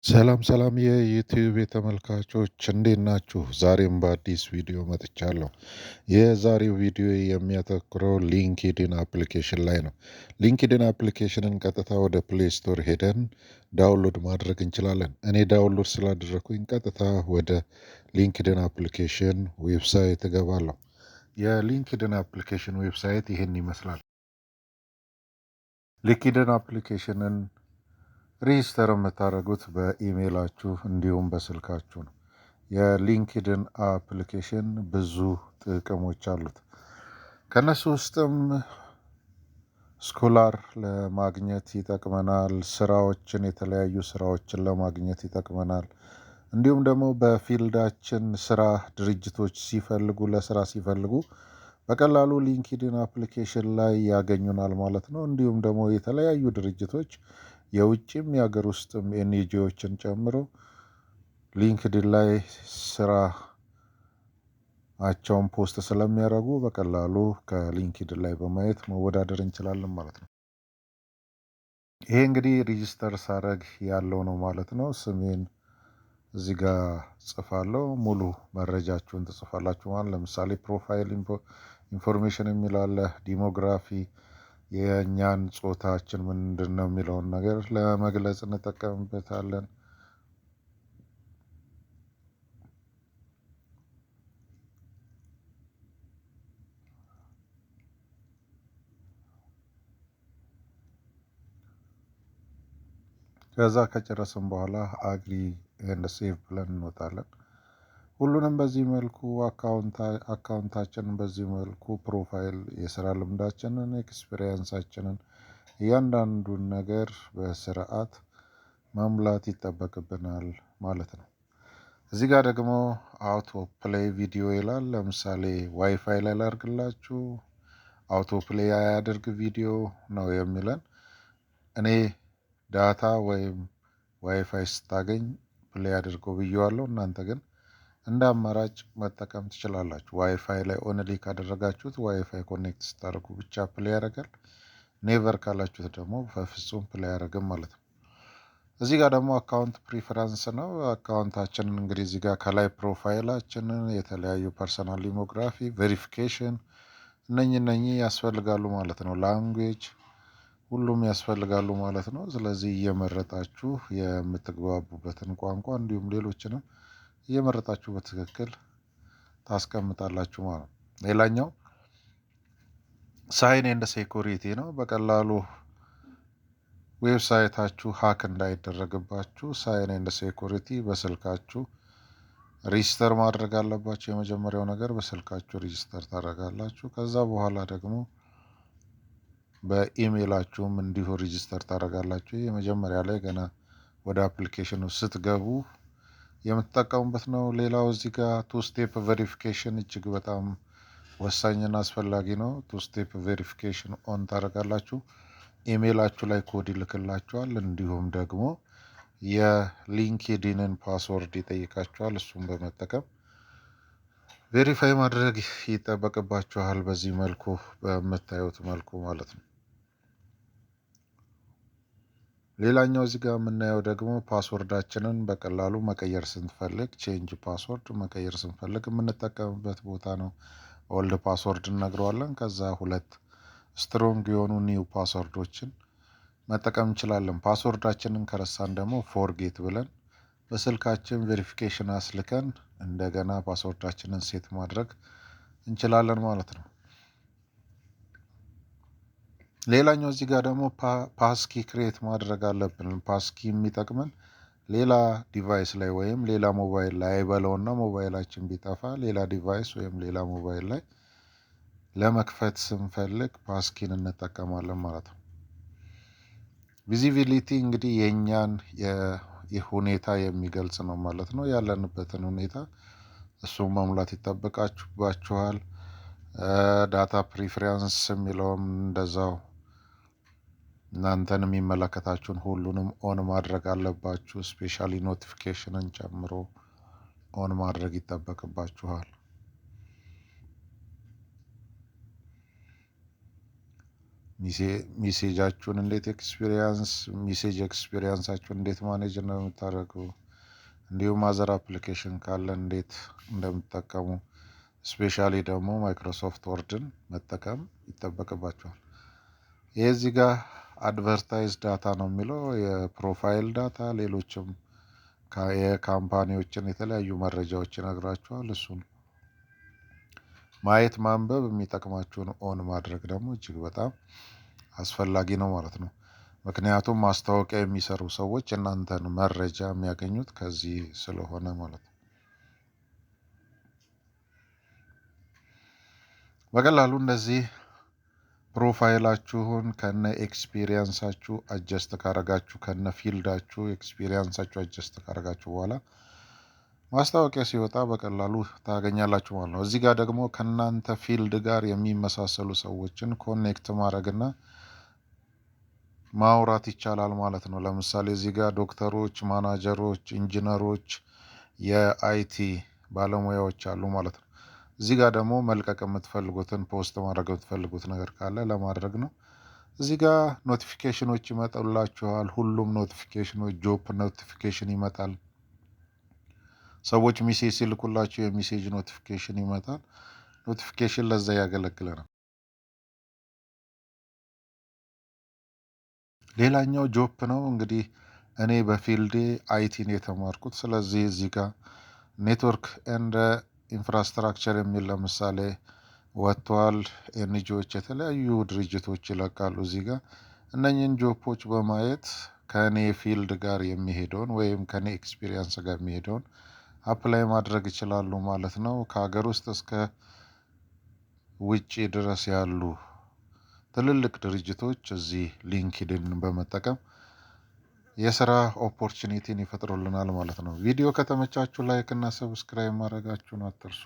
ሰላም የዩቲዩብ ተመልካቾች እንዴት ናችሁ? ዛሬም በአዲስ ቪዲዮ መጥቻለሁ። የዛሬው ቪዲዮ የሚያተኩረው ሊንክድኢን አፕሊኬሽን ላይ ነው። ሊንክድኢን አፕሊኬሽንን ቀጥታ ወደ ፕሌይ ስቶር ሄደን ዳውንሎድ ማድረግ እንችላለን። እኔ ዳውንሎድ ስላደረኩኝ ቀጥታ ወደ ሊንክድኢን አፕሊኬሽን ዌብሳይት እገባለሁ። የሊንክድኢን አፕሊኬሽን ዌብሳይት ይህን ይመስላል። ሊንክድኢን አፕሊኬሽንን ሬጅስተር የምታደርጉት በኢሜይላችሁ እንዲሁም በስልካችሁ ነው። የሊንክድኢን አፕሊኬሽን ብዙ ጥቅሞች አሉት። ከነሱ ውስጥም ስኮላር ለማግኘት ይጠቅመናል። የተለያዩ ስራዎችን ለማግኘት ይጠቅመናል። እንዲሁም ደግሞ በፊልዳችን ስራ ድርጅቶች ለስራ ሲፈልጉ በቀላሉ ሊንክድኢን አፕሊኬሽን ላይ ያገኙናል ማለት ነው። እንዲሁም ደግሞ የተለያዩ ድርጅቶች የውጭም የሀገር ውስጥም ኤንጂኦዎችን ጨምሮ ሊንክድኢን ላይ ስራቸውን ፖስት ስለሚያደርጉ በቀላሉ ከሊንክድኢን ላይ በማየት መወዳደር እንችላለን ማለት ነው። ይሄ እንግዲህ ሬጂስተር ሳረግ ያለው ነው ማለት ነው። ስሜን እዚህ ጋር ጽፋለሁ። ሙሉ መረጃችሁን ትጽፋላችሁ ማለት ለምሳሌ ፕሮፋይል ኢንፎርሜሽን የሚል አለ። ዲሞግራፊ የእኛን ጾታችን ምንድነው የሚለውን ነገር ለመግለጽ እንጠቀምበታለን። ከዛ ከጨረስን በኋላ አግሪ ኤንድ ሴቭ ብለን እንወጣለን። ሁሉንም በዚህ መልኩ አካውንታችንን በዚህ መልኩ ፕሮፋይል፣ የስራ ልምዳችንን፣ ኤክስፒሪየንሳችንን እያንዳንዱን ነገር በስርዓት መሙላት ይጠበቅብናል ማለት ነው። እዚህ ጋር ደግሞ አውቶ ፕሌይ ቪዲዮ ይላል። ለምሳሌ ዋይፋይ ላይ ላድርግላችሁ። አውቶ ፕሌይ አያደርግ ቪዲዮ ነው የሚለን። እኔ ዳታ ወይም ዋይፋይ ስታገኝ ፕሌይ አድርገው ብየዋለሁ። እናንተ ግን እንደ አማራጭ መጠቀም ትችላላችሁ። ዋይፋይ ላይ ኦንሊ ካደረጋችሁት ዋይፋይ ኮኔክት ስታደርጉ ብቻ ፕሌይ ያደርጋል። ኔቨር ካላችሁት ደግሞ በፍጹም ፕሌይ አያደርግም ማለት ነው። እዚህ ጋር ደግሞ አካውንት ፕሪፈረንስ ነው። አካውንታችንን እንግዲህ እዚህ ጋር ከላይ ፕሮፋይላችንን፣ የተለያዩ ፐርሰናል ዲሞግራፊ፣ ቬሪፊኬሽን እነኚህ ያስፈልጋሉ ማለት ነው። ላንጉዌጅ ሁሉም ያስፈልጋሉ ማለት ነው። ስለዚህ እየመረጣችሁ የምትግባቡበትን ቋንቋ እንዲሁም ሌሎችንም እየመረጣችሁ በትክክል ታስቀምጣላችሁ ማለት ነው። ሌላኛው ሳይን ኤንድ ሴኩሪቲ ነው። በቀላሉ ዌብሳይታችሁ ሀክ እንዳይደረግባችሁ ሳይን ኤንድ ሴኩሪቲ በስልካችሁ ሬጂስተር ማድረግ አለባችሁ። የመጀመሪያው ነገር በስልካችሁ ሬጂስተር ታደርጋላችሁ። ከዛ በኋላ ደግሞ በኢሜይላችሁም እንዲሁ ሬጂስተር ታደርጋላችሁ። የመጀመሪያ ላይ ገና ወደ አፕሊኬሽኑ ስትገቡ የምትጠቀሙበት ነው። ሌላው እዚህ ጋር ቱ ስቴፕ ቬሪፊኬሽን እጅግ በጣም ወሳኝና አስፈላጊ ነው። ቱ ስቴፕ ቬሪፊኬሽን ኦን ታደርጋላችሁ። ኢሜይላችሁ ላይ ኮድ ይልክላችኋል። እንዲሁም ደግሞ የሊንክድኢንን ፓስወርድ ይጠይቃችኋል። እሱን በመጠቀም ቬሪፋይ ማድረግ ይጠበቅባችኋል። በዚህ መልኩ በምታዩት መልኩ ማለት ነው። ሌላኛው እዚህ ጋር የምናየው ደግሞ ፓስወርዳችንን በቀላሉ መቀየር ስንፈልግ ቼንጅ ፓስወርድ መቀየር ስንፈልግ የምንጠቀምበት ቦታ ነው። ኦልድ ፓስወርድ እነግረዋለን። ከዛ ሁለት ስትሮንግ የሆኑ ኒው ፓስወርዶችን መጠቀም እንችላለን። ፓስወርዳችንን ከረሳን ደግሞ ፎርጌት ብለን በስልካችን ቬሪፊኬሽን አስልከን እንደገና ፓስወርዳችንን ሴት ማድረግ እንችላለን ማለት ነው። ሌላኛው እዚህ ጋር ደግሞ ፓስኪ ክሬት ማድረግ አለብን። ፓስኪ የሚጠቅመን ሌላ ዲቫይስ ላይ ወይም ሌላ ሞባይል ላይ አይበለውና ሞባይላችን ቢጠፋ ሌላ ዲቫይስ ወይም ሌላ ሞባይል ላይ ለመክፈት ስንፈልግ ፓስኪን እንጠቀማለን ማለት ነው። ቪዚቢሊቲ እንግዲህ የእኛን ሁኔታ የሚገልጽ ነው ማለት ነው። ያለንበትን ሁኔታ እሱን መሙላት ይጠበቃችኋል። ዳታ ፕሪፈረንስ የሚለውም እንደዛው እናንተን የሚመለከታችሁን ሁሉንም ኦን ማድረግ አለባችሁ። ስፔሻሊ ኖቲፊኬሽንን ጨምሮ ኦን ማድረግ ሜሴጃችሁን እንዴት ሜሴጅ ኤክስፒሪየንሳችሁን እንዴት ማኔጅ እንደምታደርጉ እንዲሁም አዘር አፕሊኬሽን ካለ እንዴት እንደምትጠቀሙ ስፔሻሊ ደግሞ ማይክሮሶፍት ወርድን መጠቀም ይጠበቅባቸዋል። ይህ እዚህ ጋር አድቨርታይዝ ዳታ ነው የሚለው የፕሮፋይል ዳታ፣ ሌሎችም የካምፓኒዎችን የተለያዩ መረጃዎች ይነግራችኋል። እሱን ማየት ማንበብ፣ የሚጠቅማችሁን ኦን ማድረግ ደግሞ እጅግ በጣም አስፈላጊ ነው ማለት ነው። ምክንያቱም ማስታወቂያ የሚሰሩ ሰዎች እናንተን መረጃ የሚያገኙት ከዚህ ስለሆነ ማለት ነው። በቀላሉ እንደዚህ ፕሮፋይላችሁን ከነ ኤክስፒሪየንሳችሁ አጀስት ካረጋችሁ ከነ ፊልዳችሁ ኤክስፒሪየንሳችሁ አጀስት ካረጋችሁ በኋላ ማስታወቂያ ሲወጣ በቀላሉ ታገኛላችሁ ማለት ነው። እዚህ ጋር ደግሞ ከእናንተ ፊልድ ጋር የሚመሳሰሉ ሰዎችን ኮኔክት ማድረግና ማውራት ይቻላል ማለት ነው። ለምሳሌ እዚህ ጋር ዶክተሮች፣ ማናጀሮች፣ ኢንጂነሮች፣ የአይቲ ባለሙያዎች አሉ ማለት ነው። እዚህ ጋር ደግሞ መልቀቅ የምትፈልጉትን ፖስት ማድረግ የምትፈልጉት ነገር ካለ ለማድረግ ነው። እዚህ ጋር ኖቲፊኬሽኖች ይመጣላችኋል። ሁሉም ኖቲፊኬሽኖች ጆብ ኖቲፊኬሽን ይመጣል። ሰዎች ሚሴጅ ሲልኩላችሁ የሚሴጅ ኖቲፊኬሽን ይመጣል። ኖቲፊኬሽን ለዛ ያገለግለናል። ሌላኛው ጆፕ ነው። እንግዲህ እኔ በፊልዴ አይቲን የተማርኩት። ስለዚህ እዚህ ጋር ኔትወርክ ኤንድ ኢንፍራስትራክቸር የሚል ለምሳሌ ወጥተዋል። ኤንጂዎች የተለያዩ ድርጅቶች ይለቃሉ። እዚህ ጋር እነኝን ጆፖች በማየት ከእኔ ፊልድ ጋር የሚሄደውን ወይም ከእኔ ኤክስፒሪየንስ ጋር የሚሄደውን አፕላይ ማድረግ ይችላሉ ማለት ነው። ከሀገር ውስጥ እስከ ውጭ ድረስ ያሉ ትልልቅ ድርጅቶች እዚህ ሊንክድን በመጠቀም የስራ ኦፖርቹኒቲን ይፈጥሩልናል ማለት ነው። ቪዲዮ ከተመቻችሁ ላይክ እና ሰብስክራይብ ማድረጋችሁን አትርሱ።